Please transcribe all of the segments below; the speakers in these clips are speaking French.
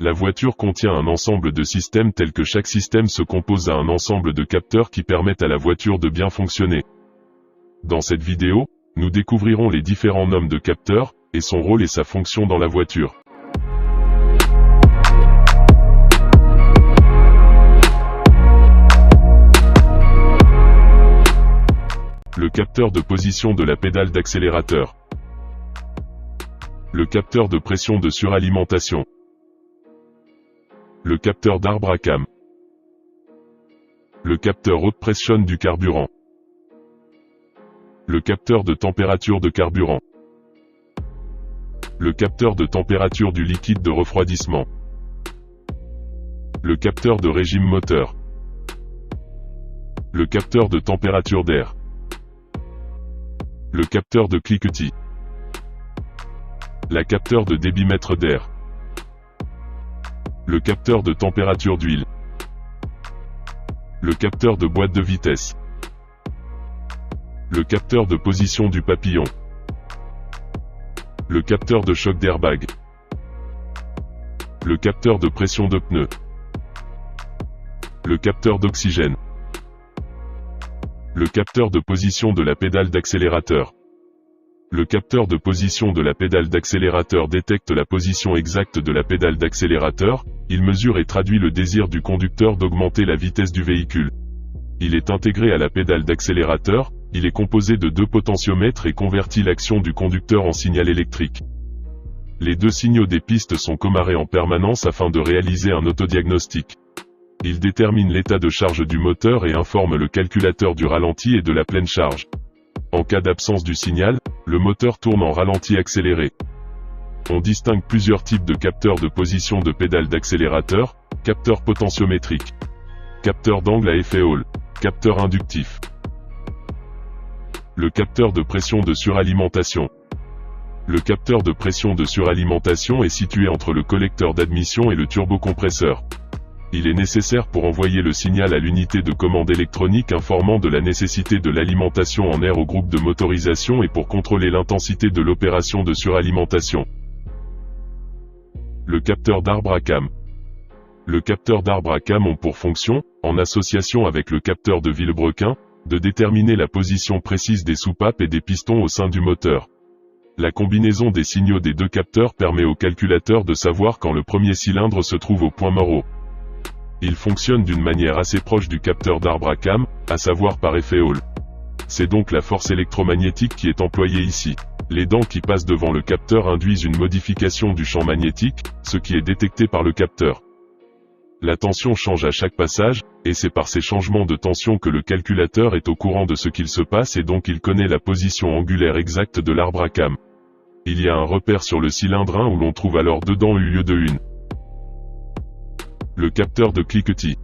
La voiture contient un ensemble de systèmes tels que chaque système se compose à un ensemble de capteurs qui permettent à la voiture de bien fonctionner. Dans cette vidéo, nous découvrirons les différents noms de capteurs, et son rôle et sa fonction dans la voiture. Le capteur de position de la pédale d'accélérateur. Le capteur de pression de suralimentation. Le capteur d'arbre à cam. Le capteur haute pression du carburant. Le capteur de température de carburant. Le capteur de température du liquide de refroidissement. Le capteur de régime moteur. Le capteur de température d'air. Le capteur de cliquetis. La capteur de débitmètre d'air. Le capteur de température d'huile. Le capteur de boîte de vitesse. Le capteur de position du papillon. Le capteur de choc d'airbag. Le capteur de pression de pneus. Le capteur d'oxygène. Le capteur de position de la pédale d'accélérateur. Le capteur de position de la pédale d'accélérateur détecte la position exacte de la pédale d'accélérateur, il mesure et traduit le désir du conducteur d'augmenter la vitesse du véhicule. Il est intégré à la pédale d'accélérateur, il est composé de deux potentiomètres et convertit l'action du conducteur en signal électrique. Les deux signaux des pistes sont commarés en permanence afin de réaliser un autodiagnostic. Il détermine l'état de charge du moteur et informe le calculateur du ralenti et de la pleine charge. En cas d'absence du signal, le moteur tourne en ralenti accéléré. On distingue plusieurs types de capteurs de position de pédale d'accélérateur, capteur potentiométrique, capteur d'angle à effet Hall, capteur inductif. Le capteur de pression de suralimentation. Le capteur de pression de suralimentation est situé entre le collecteur d'admission et le turbocompresseur. Il est nécessaire pour envoyer le signal à l'unité de commande électronique informant de la nécessité de l'alimentation en air au groupe de motorisation et pour contrôler l'intensité de l'opération de suralimentation. Le capteur d'arbre à cam. Le capteur d'arbre à cam ont pour fonction, en association avec le capteur de Villebrequin, de déterminer la position précise des soupapes et des pistons au sein du moteur. La combinaison des signaux des deux capteurs permet au calculateur de savoir quand le premier cylindre se trouve au point mort. Il fonctionne d'une manière assez proche du capteur d'arbre à cam, à savoir par effet Hall. C'est donc la force électromagnétique qui est employée ici. Les dents qui passent devant le capteur induisent une modification du champ magnétique, ce qui est détecté par le capteur. La tension change à chaque passage, et c'est par ces changements de tension que le calculateur est au courant de ce qu'il se passe et donc il connaît la position angulaire exacte de l'arbre à cam. Il y a un repère sur le cylindre 1 où l'on trouve alors deux dents au lieu de une. Le capteur de cliquetis.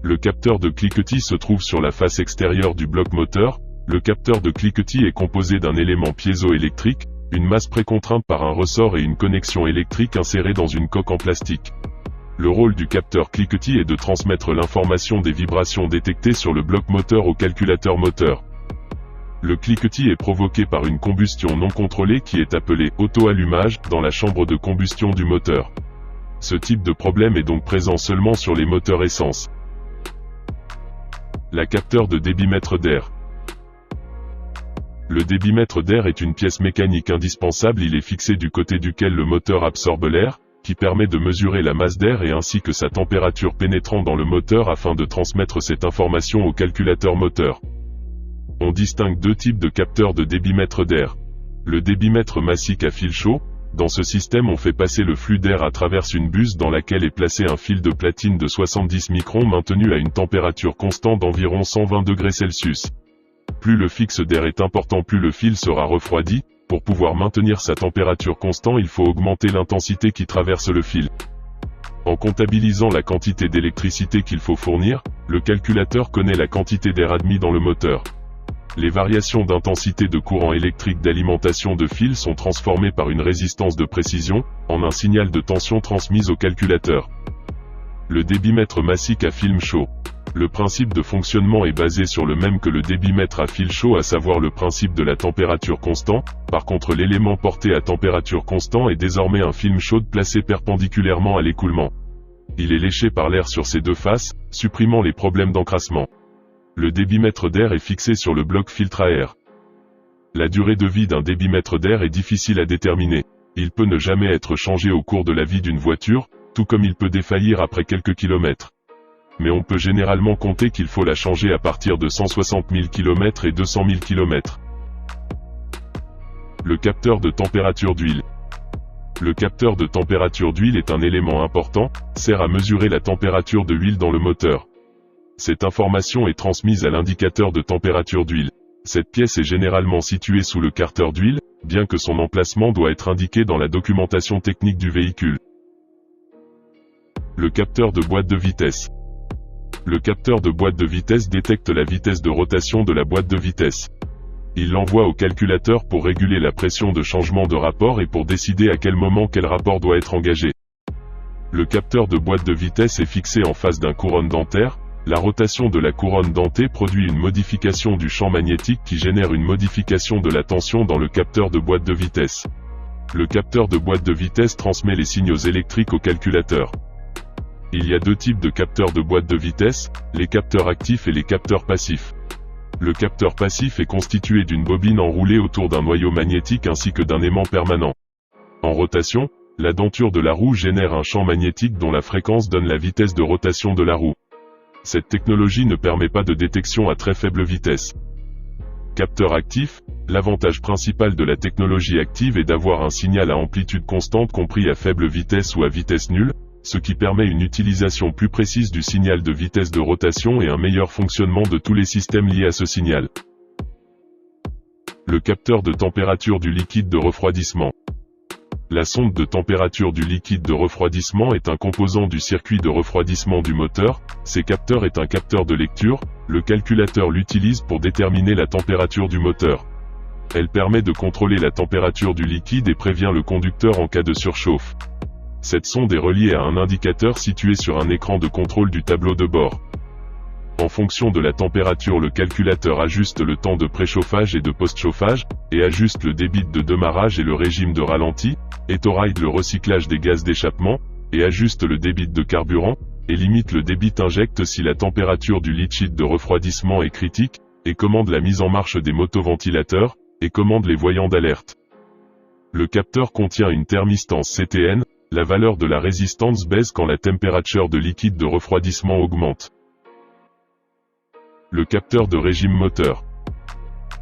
Le capteur de cliquetis se trouve sur la face extérieure du bloc moteur. Le capteur de cliquetis est composé d'un élément piézoélectrique, une masse précontrainte par un ressort et une connexion électrique insérée dans une coque en plastique. Le rôle du capteur cliquetis est de transmettre l'information des vibrations détectées sur le bloc moteur au calculateur moteur. Le cliquetis est provoqué par une combustion non contrôlée qui est appelée auto-allumage dans la chambre de combustion du moteur. Ce type de problème est donc présent seulement sur les moteurs essence. La capteur de débitmètre d'air. Le débitmètre d'air est une pièce mécanique indispensable, il est fixé du côté duquel le moteur absorbe l'air, qui permet de mesurer la masse d'air et ainsi que sa température pénétrant dans le moteur afin de transmettre cette information au calculateur moteur. On distingue deux types de capteurs de débitmètre d'air. Le débitmètre massique à fil chaud. Dans ce système on fait passer le flux d'air à travers une buse dans laquelle est placé un fil de platine de 70 microns maintenu à une température constante d'environ 120 degrés Celsius. Plus le fixe d'air est important, plus le fil sera refroidi. Pour pouvoir maintenir sa température constante, il faut augmenter l'intensité qui traverse le fil. En comptabilisant la quantité d'électricité qu'il faut fournir, le calculateur connaît la quantité d'air admis dans le moteur. Les variations d'intensité de courant électrique d'alimentation de fil sont transformées par une résistance de précision, en un signal de tension transmise au calculateur. Le débitmètre massique à film chaud. Le principe de fonctionnement est basé sur le même que le débitmètre à fil chaud, à savoir le principe de la température constant. Par contre, l'élément porté à température constante est désormais un film chaude placé perpendiculairement à l'écoulement. Il est léché par l'air sur ses deux faces, supprimant les problèmes d'encrassement. Le débitmètre d'air est fixé sur le bloc filtre à air. La durée de vie d'un débitmètre d'air est difficile à déterminer. Il peut ne jamais être changé au cours de la vie d'une voiture, tout comme il peut défaillir après quelques kilomètres. Mais on peut généralement compter qu'il faut la changer à partir de 160 000 km et 200 000 km. Le capteur de température d'huile. Le capteur de température d'huile est un élément important, sert à mesurer la température de l'huile dans le moteur. Cette information est transmise à l'indicateur de température d'huile. Cette pièce est généralement située sous le carter d'huile, bien que son emplacement doit être indiqué dans la documentation technique du véhicule. Le capteur de boîte de vitesse. Le capteur de boîte de vitesse détecte la vitesse de rotation de la boîte de vitesse. Il l'envoie au calculateur pour réguler la pression de changement de rapport et pour décider à quel moment quel rapport doit être engagé. Le capteur de boîte de vitesse est fixé en face d'un couronne dentaire. La rotation de la couronne dentée produit une modification du champ magnétique qui génère une modification de la tension dans le capteur de boîte de vitesse. Le capteur de boîte de vitesse transmet les signaux électriques au calculateur. Il y a deux types de capteurs de boîte de vitesse, les capteurs actifs et les capteurs passifs. Le capteur passif est constitué d'une bobine enroulée autour d'un noyau magnétique ainsi que d'un aimant permanent. En rotation, la denture de la roue génère un champ magnétique dont la fréquence donne la vitesse de rotation de la roue. Cette technologie ne permet pas de détection à très faible vitesse. Capteur actif, l'avantage principal de la technologie active est d'avoir un signal à amplitude constante compris à faible vitesse ou à vitesse nulle, ce qui permet une utilisation plus précise du signal de vitesse de rotation et un meilleur fonctionnement de tous les systèmes liés à ce signal. Le capteur de température du liquide de refroidissement. La sonde de température du liquide de refroidissement est un composant du circuit de refroidissement du moteur. Ces capteurs est un capteur de lecture, le calculateur l'utilise pour déterminer la température du moteur. Elle permet de contrôler la température du liquide et prévient le conducteur en cas de surchauffe. Cette sonde est reliée à un indicateur situé sur un écran de contrôle du tableau de bord. En fonction de la température, le calculateur ajuste le temps de préchauffage et de post-chauffage, et ajuste le débit de démarrage et le régime de ralenti, autoride le recyclage des gaz d'échappement, et ajuste le débit de carburant, et limite le débit inject si la température du liquide de refroidissement est critique, et commande la mise en marche des motoventilateurs, et commande les voyants d'alerte. Le capteur contient une thermistance CTN, la valeur de la résistance baisse quand la température de liquide de refroidissement augmente. Le capteur de régime moteur.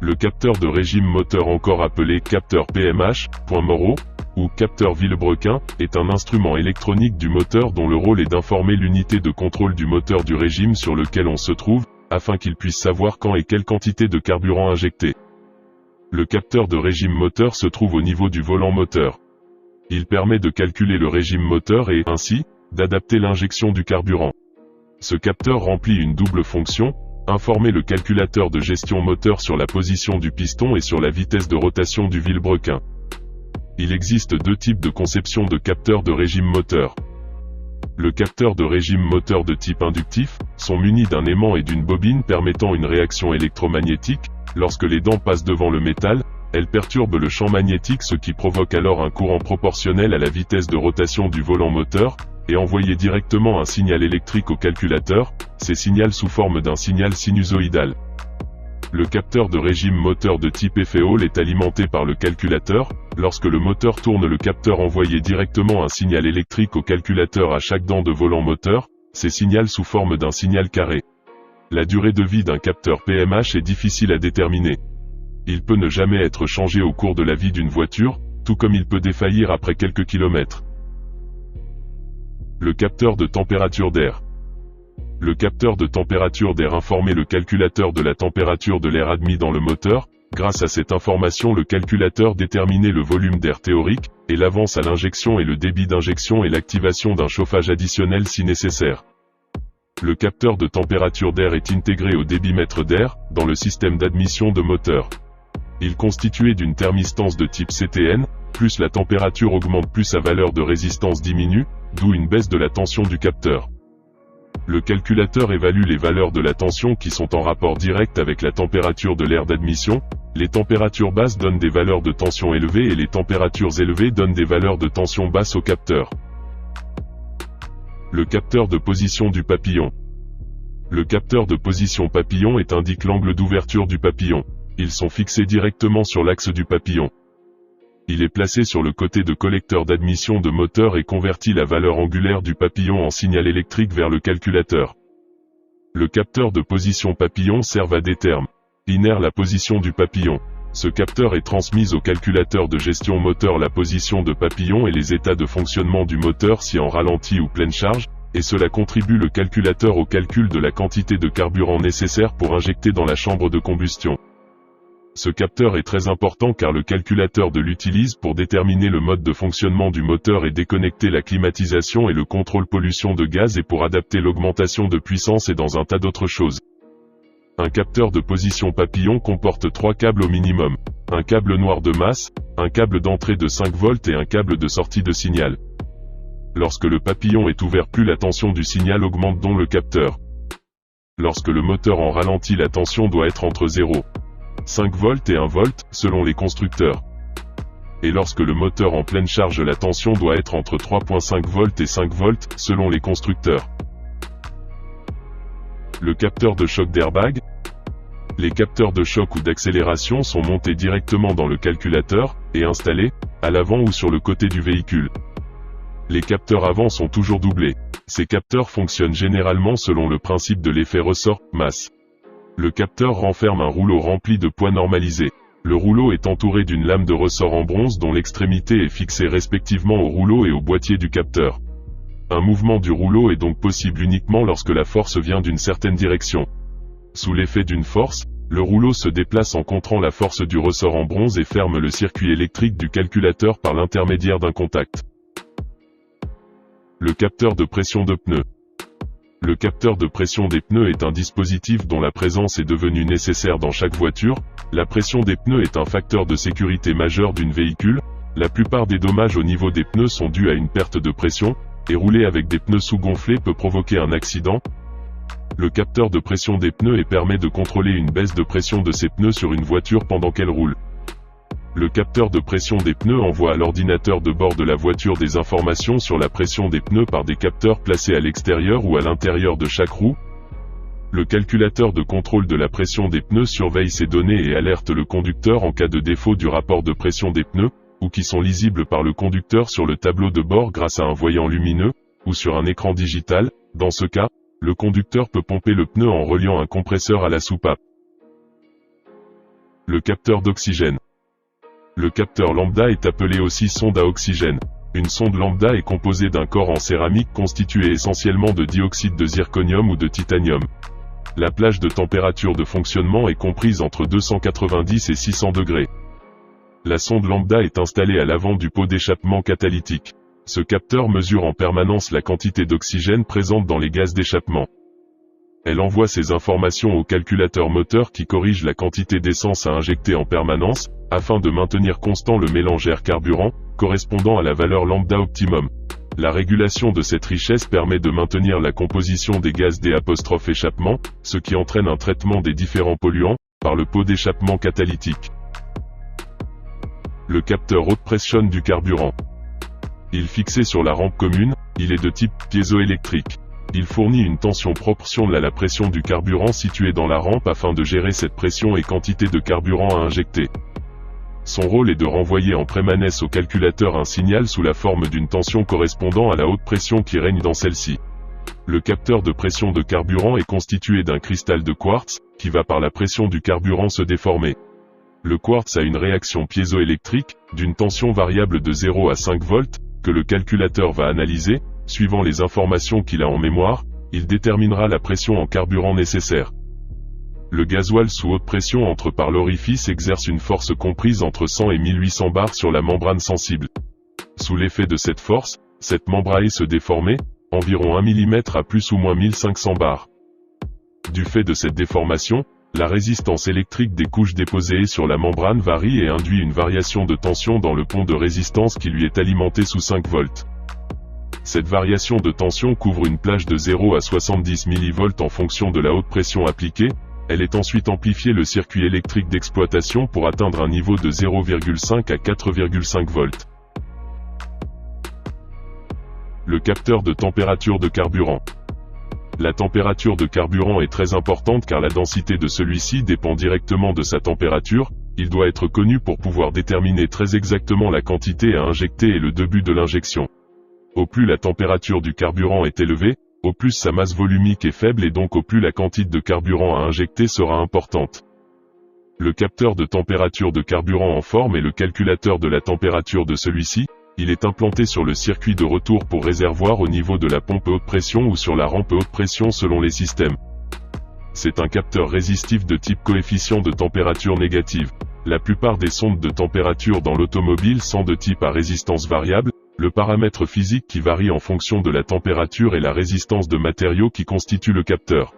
Le capteur de régime moteur, encore appelé capteur PMH, point Moreau, ou capteur Villebrequin, est un instrument électronique du moteur dont le rôle est d'informer l'unité de contrôle du moteur du régime sur lequel on se trouve, afin qu'il puisse savoir quand et quelle quantité de carburant injecter. Le capteur de régime moteur se trouve au niveau du volant moteur. Il permet de calculer le régime moteur et, ainsi, d'adapter l'injection du carburant. Ce capteur remplit une double fonction: informer le calculateur de gestion moteur sur la position du piston et sur la vitesse de rotation du Villebrequin. Il existe deux types de conception de capteurs de régime moteur. Le capteur de régime moteur de type inductif sont munis d'un aimant et d'une bobine permettant une réaction électromagnétique. Lorsque les dents passent devant le métal, elles perturbent le champ magnétique, ce qui provoque alors un courant proportionnel à la vitesse de rotation du volant moteur, et envoyer directement un signal électrique au calculateur, ces signaux sous forme d'un signal sinusoïdal. Le capteur de régime moteur de type FEOL est alimenté par le calculateur. Lorsque le moteur tourne, le capteur envoie directement un signal électrique au calculateur à chaque dent de volant moteur, ces signaux sous forme d'un signal carré. La durée de vie d'un capteur PMH est difficile à déterminer. Il peut ne jamais être changé au cours de la vie d'une voiture, tout comme il peut défaillir après quelques kilomètres. Le capteur de température d'air. Le capteur de température d'air informe le calculateur de la température de l'air admis dans le moteur. Grâce à cette information, le calculateur détermine le volume d'air théorique, et l'avance à l'injection et le débit d'injection et l'activation d'un chauffage additionnel si nécessaire. Le capteur de température d'air est intégré au débitmètre d'air, dans le système d'admission de moteur. Il est constitué d'une thermistance de type CTN, plus la température augmente plus sa valeur de résistance diminue, d'où une baisse de la tension du capteur. Le calculateur évalue les valeurs de la tension qui sont en rapport direct avec la température de l'air d'admission. Les températures basses donnent des valeurs de tension élevées et les températures élevées donnent des valeurs de tension basse au capteur. Le capteur de position du papillon. Le capteur de position papillon indique l'angle d'ouverture du papillon. Ils sont fixés directement sur l'axe du papillon. Il est placé sur le côté de collecteur d'admission de moteur et convertit la valeur angulaire du papillon en signal électrique vers le calculateur. Le capteur de position papillon sert à déterminer la position du papillon. Ce capteur est transmis au calculateur de gestion moteur la position de papillon et les états de fonctionnement du moteur si en ralenti ou pleine charge, et cela contribue le calculateur au calcul de la quantité de carburant nécessaire pour injecter dans la chambre de combustion. Ce capteur est très important car le calculateur l'utilise pour déterminer le mode de fonctionnement du moteur et déconnecter la climatisation et le contrôle pollution de gaz et pour adapter l'augmentation de puissance et dans un tas d'autres choses. Un capteur de position papillon comporte 3 câbles au minimum. Un câble noir de masse, un câble d'entrée de 5 volts et un câble de sortie de signal. Lorsque le papillon est ouvert, plus la tension du signal augmente dont le capteur. Lorsque le moteur en ralenti, la tension doit être entre 0,5 volts et 1 volt, selon les constructeurs. Et lorsque le moteur en pleine charge, la tension doit être entre 3,5 volts et 5 volts, selon les constructeurs. Le capteur de choc d'airbag. Les capteurs de choc ou d'accélération sont montés directement dans le calculateur, et installés, à l'avant ou sur le côté du véhicule. Les capteurs avant sont toujours doublés. Ces capteurs fonctionnent généralement selon le principe de l'effet ressort-masse. Le capteur renferme un rouleau rempli de poids normalisés. Le rouleau est entouré d'une lame de ressort en bronze dont l'extrémité est fixée respectivement au rouleau et au boîtier du capteur. Un mouvement du rouleau est donc possible uniquement lorsque la force vient d'une certaine direction. Sous l'effet d'une force, le rouleau se déplace en contrant la force du ressort en bronze et ferme le circuit électrique du calculateur par l'intermédiaire d'un contact. Le capteur de pression de pneus. Le capteur de pression des pneus est un dispositif dont la présence est devenue nécessaire dans chaque voiture. La pression des pneus est un facteur de sécurité majeur d'une véhicule. La plupart des dommages au niveau des pneus sont dus à une perte de pression, et rouler avec des pneus sous-gonflés peut provoquer un accident. Le capteur de pression des pneus permet de contrôler une baisse de pression de ces pneus sur une voiture pendant qu'elle roule. Le capteur de pression des pneus envoie à l'ordinateur de bord de la voiture des informations sur la pression des pneus par des capteurs placés à l'extérieur ou à l'intérieur de chaque roue. Le calculateur de contrôle de la pression des pneus surveille ces données et alerte le conducteur en cas de défaut du rapport de pression des pneus, ou qui sont lisibles par le conducteur sur le tableau de bord grâce à un voyant lumineux, ou sur un écran digital. Dans ce cas, le conducteur peut pomper le pneu en reliant un compresseur à la soupape. Le capteur d'oxygène. Le capteur lambda est appelé aussi sonde à oxygène. Une sonde lambda est composée d'un corps en céramique constitué essentiellement de dioxyde de zirconium ou de titanium. La plage de température de fonctionnement est comprise entre 290 et 600 degrés. La sonde lambda est installée à l'avant du pot d'échappement catalytique. Ce capteur mesure en permanence la quantité d'oxygène présente dans les gaz d'échappement. Elle envoie ces informations au calculateur moteur qui corrige la quantité d'essence à injecter en permanence, afin de maintenir constant le mélange air-carburant, correspondant à la valeur lambda optimum. La régulation de cette richesse permet de maintenir la composition des gaz d'échappement, ce qui entraîne un traitement des différents polluants, par le pot d'échappement catalytique. Le capteur haute pression du carburant. Il fixé sur la rampe commune, il est de type piézoélectrique. Il fournit une tension proportionnelle à la pression du carburant située dans la rampe afin de gérer cette pression et quantité de carburant à injecter. Son rôle est de renvoyer en permanence au calculateur un signal sous la forme d'une tension correspondant à la haute pression qui règne dans celle-ci. Le capteur de pression de carburant est constitué d'un cristal de quartz, qui va par la pression du carburant se déformer. Le quartz a une réaction piézoélectrique, d'une tension variable de 0 à 5 volts, que le calculateur va analyser. Suivant les informations qu'il a en mémoire, il déterminera la pression en carburant nécessaire. Le gasoil sous haute pression entre par l'orifice exerce une force comprise entre 100 et 1800 bars sur la membrane sensible. Sous l'effet de cette force, cette membrane se déforme, environ 1 mm à plus ou moins 1500 bars. Du fait de cette déformation, la résistance électrique des couches déposées sur la membrane varie et induit une variation de tension dans le pont de résistance qui lui est alimenté sous 5 volts. Cette variation de tension couvre une plage de 0 à 70 mV en fonction de la haute pression appliquée. Elle est ensuite amplifiée le circuit électrique d'exploitation pour atteindre un niveau de 0,5 à 4,5 volts. Le capteur de température de carburant. La température de carburant est très importante car la densité de celui-ci dépend directement de sa température. Il doit être connu pour pouvoir déterminer très exactement la quantité à injecter et le début de l'injection. Au plus la température du carburant est élevée, au plus sa masse volumique est faible et donc au plus la quantité de carburant à injecter sera importante. Le capteur de température de carburant en forme est le calculateur de la température de celui-ci. Il est implanté sur le circuit de retour pour réservoir au niveau de la pompe haute pression ou sur la rampe haute pression selon les systèmes. C'est un capteur résistif de type coefficient de température négative. La plupart des sondes de température dans l'automobile sont de type à résistance variable. Le paramètre physique qui varie en fonction de la température et la résistance de matériaux qui constituent le capteur.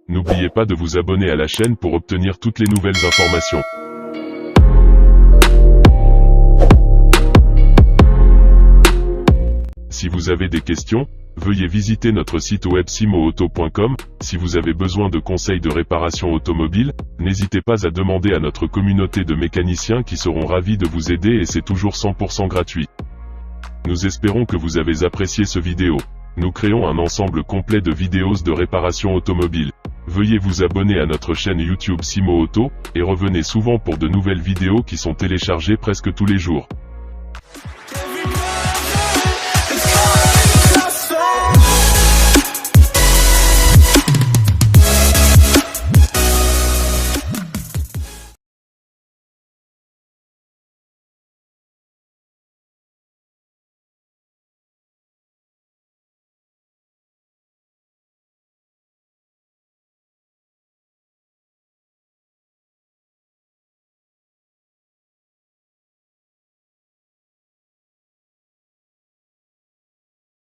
N'oubliez pas de vous abonner à la chaîne pour obtenir toutes les nouvelles informations. Si vous avez des questions, veuillez visiter notre site web simoauto.com. Si vous avez besoin de conseils de réparation automobile, n'hésitez pas à demander à notre communauté de mécaniciens qui seront ravis de vous aider et c'est toujours 100% gratuit. Nous espérons que vous avez apprécié ce vidéo. Nous créons un ensemble complet de vidéos de réparation automobile. Veuillez vous abonner à notre chaîne YouTube Simo Auto, et revenez souvent pour de nouvelles vidéos qui sont téléchargées presque tous les jours.